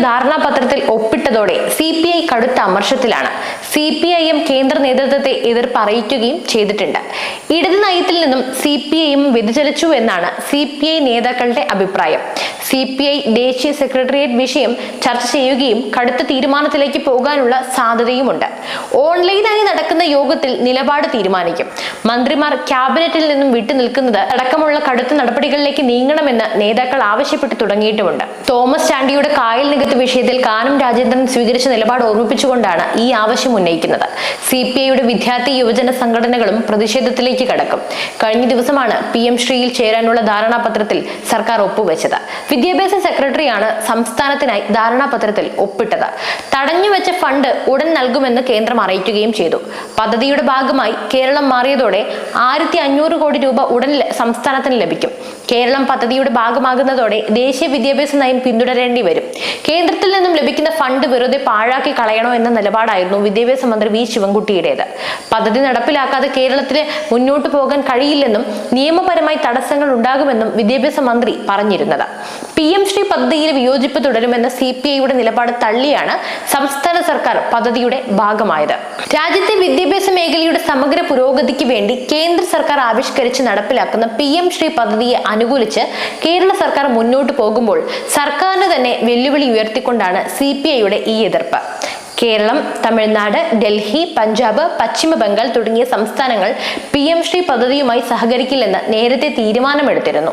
ധാരണാപത്രത്തിൽ ഒപ്പിട്ടതോടെ CPI കടുത്ത അമർഷത്തിലാണ്. CPIM കേന്ദ്ര നേതൃത്വത്തെ എതിർപ്പ് അറിയിക്കുകയും ചെയ്തിട്ടുണ്ട്. ഇടത് നയത്തിൽ നിന്നും CPIM വ്യതിചലിച്ചു എന്നാണ് CPI നേതാക്കളുടെ അഭിപ്രായം. CPI ദേശീയ സെക്രട്ടേറിയറ്റ് വിഷയം ചർച്ച ചെയ്യുകയും കടുത്ത തീരുമാനത്തിലേക്ക് പോകാനുള്ള സാധ്യതയുമുണ്ട്. ഓൺലൈനായി നടക്കുന്ന യോഗത്തിൽ നിലപാട് തീരുമാനിക്കും. മന്ത്രിമാർ ക്യാബിനറ്റിൽ നിന്നും വിട്ടുനിൽക്കുന്നത് അടക്കമുള്ള കടുത്ത നടപടികളിലേക്ക് നീങ്ങണമെന്ന് നേതാക്കൾ ആവശ്യപ്പെട്ടു തുടങ്ങിയിട്ടുമുണ്ട്. തോമസ് ചാണ്ടിയുടെ കായൽ നികത്ത് വിഷയത്തിൽ കാനം രാജേന്ദ്രൻ സ്വീകരിച്ച നിലപാട് ഓർമ്മിപ്പിച്ചുകൊണ്ടാണ് ഈ ആവശ്യം ഉന്നയിക്കുന്നത്. CPIയുടെ വിദ്യാർത്ഥി യുവജന സംഘടനകളും പ്രതിഷേധത്തിലേക്ക് കടക്കും. കഴിഞ്ഞ ദിവസമാണ് PM ശ്രീയിൽ ചേരാനുള്ള ധാരണാപത്രത്തിൽ സർക്കാർ ഒപ്പുവെച്ചത്. വിദ്യാഭ്യാസ സെക്രട്ടറിയാണ് സംസ്ഥാനത്തിനായി ധാരണാപത്രത്തിൽ ഒപ്പിട്ടത്. തടഞ്ഞുവെച്ച ഫണ്ട് ഉടൻ നൽകുമെന്ന് കേന്ദ്രം അറിയിക്കുകയും ചെയ്തു. പദ്ധതിയുടെ ഭാഗമായി കേരളം മാറിയതോടെ 1500 കോടി രൂപ ഉടൻ സംസ്ഥാനത്തിന് ലഭിക്കും. കേരളം പദ്ധതിയുടെ ഭാഗമാകുന്നതോടെ ദേശീയ വിദ്യാഭ്യാസ നയം പിന്തുടരേണ്ടി വരും. കേന്ദ്രത്തിൽ നിന്നും ലഭിക്കുന്ന ഫണ്ട് വെറുതെ പാഴാക്കി കളയണോ എന്ന നിലപാടായിരുന്നു വിദ്യാഭ്യാസ മന്ത്രി V ശിവൻകുട്ടിയുടേത്. പദ്ധതി നടപ്പിലാക്കാതെ കേരളത്തിന് മുന്നോട്ട് പോകാൻ കഴിയില്ലെന്നും നിയമപരമായി തടസ്സങ്ങൾ ഉണ്ടാകുമെന്നും വിദ്യാഭ്യാസ മന്ത്രി പറഞ്ഞിരുന്നത്. PM ശ്രീ പദ്ധതിയിൽ വിയോജിപ്പ് തുടരുമെന്ന CPIയുടെ നിലപാട് തള്ളിയാണ് സംസ്ഥാന സർക്കാർ പദ്ധതിയുടെ ഭാഗമായത്. രാജ്യത്തെ വിദ്യാഭ്യാസ മേഖലയുടെ സമഗ്ര പുരോഗതിക്ക് വേണ്ടി കേന്ദ്ര സർക്കാർ ആവിഷ്കരിച്ച് നടപ്പിലാക്കുന്ന PM ശ്രീ പദ്ധതിയെ അനുകൂലിച്ച് കേരള സർക്കാർ മുന്നോട്ട് പോകുമ്പോൾ സർക്കാരിന് തന്നെ വെല്ലുവിളി ഉയർത്തിക്കൊണ്ടാണ് CPIയുടെ ഈ എതിർപ്പ്. കേരളം, തമിഴ്നാട്, ഡൽഹി, പഞ്ചാബ്, പശ്ചിമ ബംഗാൾ തുടങ്ങിയ സംസ്ഥാനങ്ങൾ PM ശ്രീ പദ്ധതിയുമായി സഹകരിക്കില്ലെന്ന് നേരത്തെ തീരുമാനമെടുത്തിരുന്നു.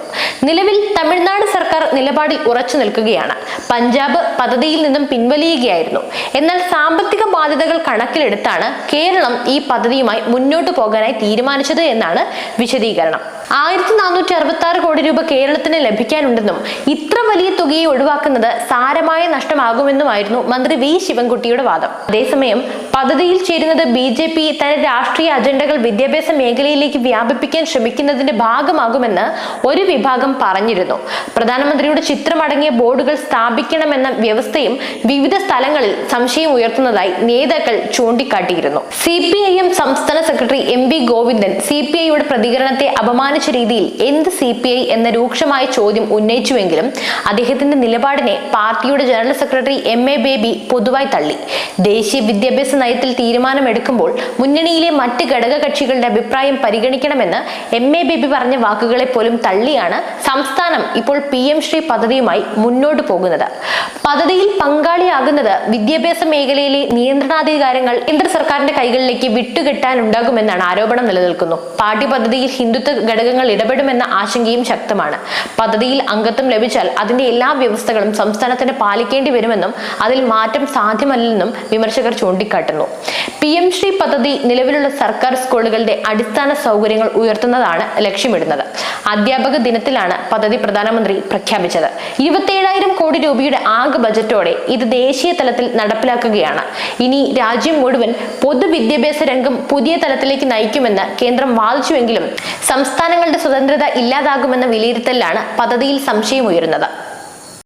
നിലവിൽ തമിഴ്നാട് സർക്കാർ നിലപാടിൽ ഉറച്ചു നിൽക്കുകയാണ്. പഞ്ചാബ് പദ്ധതിയിൽ നിന്നും പിൻവലിയുകയായിരുന്നു. എന്നാൽ സാമ്പത്തിക ബാധ്യതകൾ കണക്കിലെടുത്താണ് കേരളം ഈ പദ്ധതിയുമായി മുന്നോട്ട് പോകാനായി തീരുമാനിച്ചത് എന്നാണ് വിശദീകരണം. 1466 കോടി രൂപ കേരളത്തിന് ലഭിക്കാനുണ്ടെന്നും ഇത്ര വലിയ തുകയെ ഒഴിവാക്കുന്നത് സാരമായ നഷ്ടമാകുമെന്നുമായിരുന്നു മന്ത്രി V ശിവൻകുട്ടിയുടെ വാദം. അതേസമയം പദ്ധതിയിൽ ചേരുന്നത് BJP തന്റെ രാഷ്ട്രീയ അജണ്ടകൾ വിദ്യാഭ്യാസ മേഖലയിലേക്ക് വ്യാപിപ്പിക്കാൻ ശ്രമിക്കുന്നതിന്റെ ഭാഗമാകുമെന്ന് ഒരു വിഭാഗം പറഞ്ഞിരുന്നു. പ്രധാനമന്ത്രിയുടെ ചിത്രമടങ്ങിയ ബോർഡുകൾ സ്ഥാപിക്കണമെന്ന വ്യവസ്ഥയും വിവിധ സ്ഥലങ്ങളിൽ സംശയം ഉയർത്തുന്നതായി നേതാക്കൾ ചൂണ്ടിക്കാട്ടിയിരുന്നു. CPIM സംസ്ഥാന സെക്രട്ടറി MV ഗോവിന്ദൻ CPIയുടെ പ്രതികരണത്തെ അപമാനിച്ച രീതിയിൽ എന്ത് CPI എന്ന രൂക്ഷമായ ചോദ്യം ഉന്നയിച്ചുവെങ്കിലും അദ്ദേഹത്തിന്റെ നിലപാടിനെ പാർട്ടിയുടെ ജനറൽ സെക്രട്ടറി MA ബേബി പൊതുവായി തള്ളി. ദേശീയ വിദ്യാഭ്യാസ നയത്തിൽ തീരുമാനമെടുക്കുമ്പോൾ മുന്നണിയിലെ മറ്റ് ഘടക കക്ഷികളുടെ അഭിപ്രായം പരിഗണിക്കണമെന്ന് MA ബേബി പറഞ്ഞ വാക്കുകളെ പോലും തള്ളിയാണ് സംസ്ഥാനം ഇപ്പോൾ PM ശ്രീ പദ്ധതിയുമായി മുന്നോട്ട് പോകുന്നത്. പദ്ധതിയിൽ പങ്കാളിയാകുന്നത് വിദ്യാഭ്യാസ മേഖലയിലെ നിയന്ത്രണാധികാരങ്ങൾ കേന്ദ്ര സർക്കാരിന്റെ കൈകളിലേക്ക് വിട്ടുകെട്ടാനുണ്ടാകുമെന്നാണ് ആരോപണം നിലനിൽക്കുന്നു. പാഠ്യപദ്ധതിയിൽ ഹിന്ദുത്വ ഘടകങ്ങൾ ഇടപെടുമെന്ന ആശങ്കയും ശക്തമാണ്. പദ്ധതിയിൽ അംഗത്വം ലഭിച്ചാൽ അതിന്റെ എല്ലാ വ്യവസ്ഥകളും സംസ്ഥാനത്തിന് പാലിക്കേണ്ടി വരുമെന്നും അതിൽ മാറ്റം സാധ്യമല്ലെന്നും വിമർശകർ ചൂണ്ടിക്കാട്ടുന്നു. PM ശ്രീ പദ്ധതി നിലവിലുള്ള സർക്കാർ സ്കൂളുകളുടെ അടിസ്ഥാന സൗകര്യങ്ങൾ ഉയർത്തുന്നതാണ് ലക്ഷ്യമിടുന്നത്. അധ്യാപക ദിനത്തിലാണ് പദ്ധതി പ്രധാനമന്ത്രി പ്രഖ്യാപിച്ചത്. 27,000 കോടി രൂപയുടെ ആകെ ബജറ്റോടെ ഇത് ദേശീയ തലത്തിൽ നടപ്പിലാക്കുകയാണ്. ഇനി രാജ്യം മുഴുവൻ പൊതുവിദ്യാഭ്യാസ രംഗം പുതിയ തലത്തിലേക്ക് നയിക്കുമെന്ന് കേന്ദ്രം വാദിച്ചുവെങ്കിലും സംസ്ഥാനങ്ങളുടെ സ്വതന്ത്രത ഇല്ലാതാകുമെന്ന വിലയിരുത്തലിലാണ് പദ്ധതിയിൽ സംശയമുയരുന്നത്.